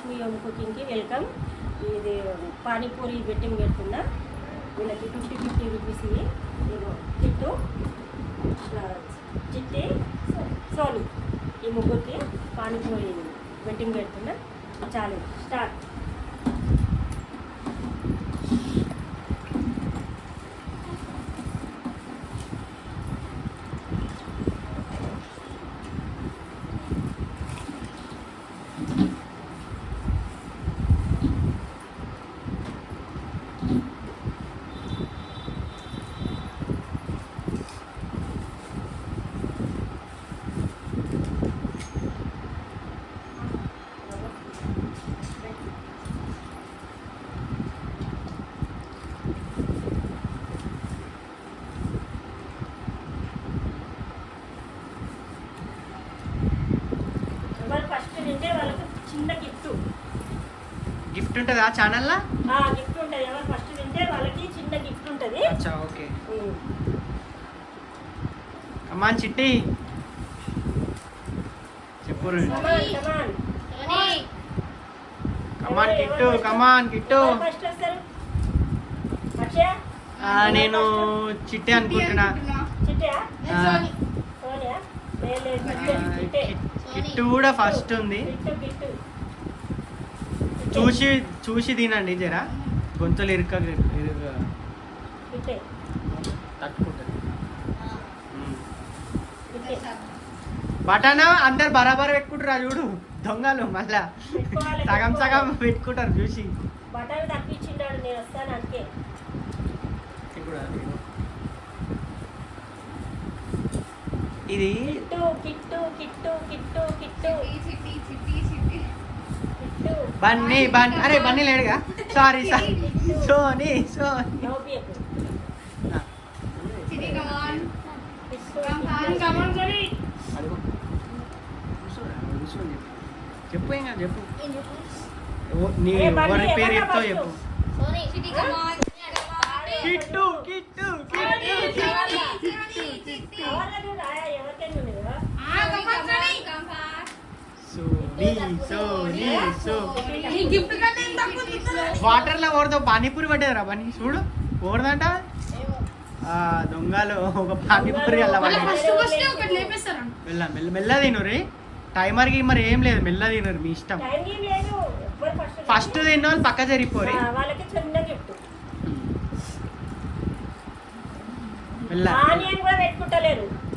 Lakshmi home కుకింగ్కి welcome. ఇది panipuri betting పెడుతున్నా. వీళ్ళకి 50-50 రూపీస్ ఇవి. నేను కిట్టు, చిట్టి, సోని ఈ ముగ్గురికి పానీపూరి బెట్టింగ్ పెడుతున్నా. చాలు స్టార్ట్. గిఫ్ట్ ఉంటుంది ఆ ఛానల్లో? గిఫ్ట్ ఉంటుంది. ఎవరు ఫస్ట్ తింటే వాళ్ళకి చిన్న గిఫ్ట్ ఉంటుంది. అచ్చా ఓకే. కమాన్ చిట్టి చెప్పు. కమాన్ కిట్టు, కమాన్ కిట్టు. నేను చిట్టి అనుకుంటున్నా. కిట్టు కూడా ఫస్ట్ ఉంది. చూసి చూసి తినండి జరా, గొంతులు తట్టుకుంటుంది. బటానా అందరు బరాబర్ పెట్టుకుంటారు చూడు దొంగలు, మళ్ళా సగం సగం పెట్టుకుంటారు చూసి. బటానా తప్పించిండాడు, నేను వస్తాను అందుకే. ఇది బన్నీ బన్నీ, అరే బన్నీ లేడుగా, సారీ సారీ. సోనీ సోనీ చెప్పు, ఇంకా చెప్పు. నీ ఎవరి పేరు చెప్తావు చెప్పు. కిట్టు కిట్టు వాటర్ లో ఓడతావు. పానీపూరి పట్టేదిరా బన్నీ, చూడు ఓడదంట. దొంగలు ఒక పానీపూరి అలా మెల్ల మెల్ల మెల్ల తినరు. టైమర్ కి మరి ఏం లేదు, మెల్ల తినరు, మీ ఇష్టం. ఫస్ట్ తిన్న వాళ్ళు పక్క జరిగిపోరు.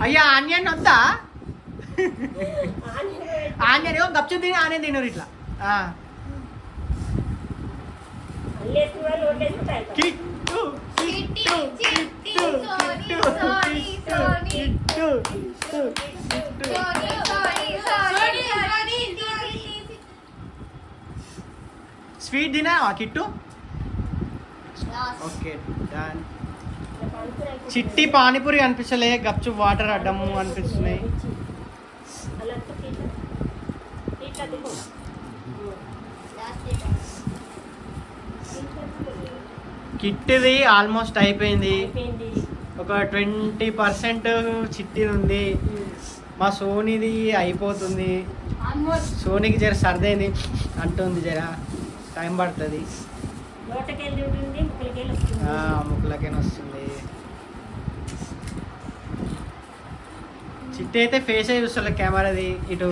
అయ్యా ఆనియన్ వద్దా? ఆనియన్ గప్చు తిని ఆనియన్ తినరు ఇట్లా. స్వీట్ తినావా Kittu? Okay done. Chitti panipuri అనిపించలే, గప్చు water అడ్డము అనిపిస్తున్నాయి. కిట్టిది ఆల్మోస్ట్ అయిపోయింది. ఒక 20% చిట్టి ఉంది. మా సోనీది అయిపోతుంది. సోనీకి జర సర్దైంది అంటుంది, జర టైం పడుతుంది. ముక్కులకేనా వస్తుంది. చిట్టి అయితే ఫేస్ అయి చూస్తా కెమెరాది ఇటు.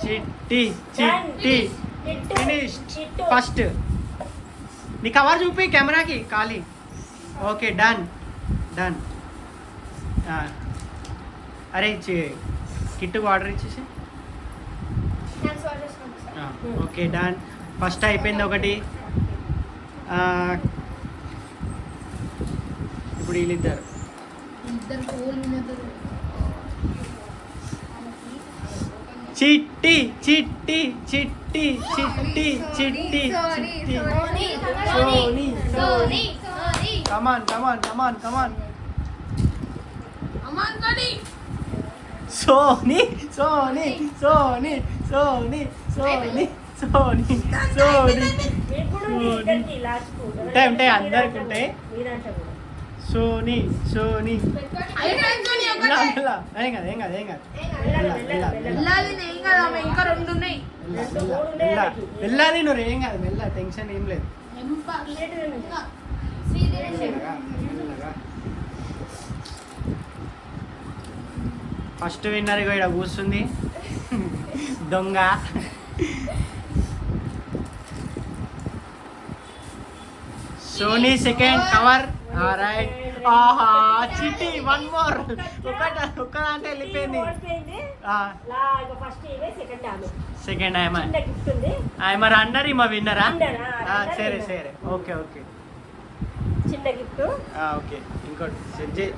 చిట్టి చిట్టి ఫినిష్డ్. ఫస్ట్ నీ కవర్ చూపి కెమెరాకి ఖాళీ. Okay done done. అరే కిట్టుకు ఆర్డర్ ఇచ్చేసి. Okay done. ఫస్ట్ అయిపోయింది ఒకటి. ఇప్పుడు వీళ్ళిద్దరు చిట్టి Chitti Chitti Chitti Chitti Chitti Sony Sony. Come on come on come on come on. Sony Sony Sony Sony Sony Sony Sony. ఉంటాయి ఉంటాయి, అందరికి ఉంటాయి. సోనీ సోనీ. ఏం కాదు ఏం కాదు ఏం కాదు. ఇంకా 2 ఉన్నాయి. మెల్ల తినరు ఏం కాదు, మెల్ల టెన్షన్ ఏం లేదు. ఫస్ట్ విన్నర్ ఇక్కడ కూర్చుంది దొంగ. Sony second cover. రైట్. ఆహా చిట్టి వన్ మోర్. ఒక్క దాంట్లో వెళ్ళిపోయింది. సెకండ్ ఆయమ రన్నర్ ఈమె విన్నరా? సరే సరే ఓకే ఓకే చిన్న గిఫ్ట్. ఓకే ఇంకోటి సెట్ చేయి.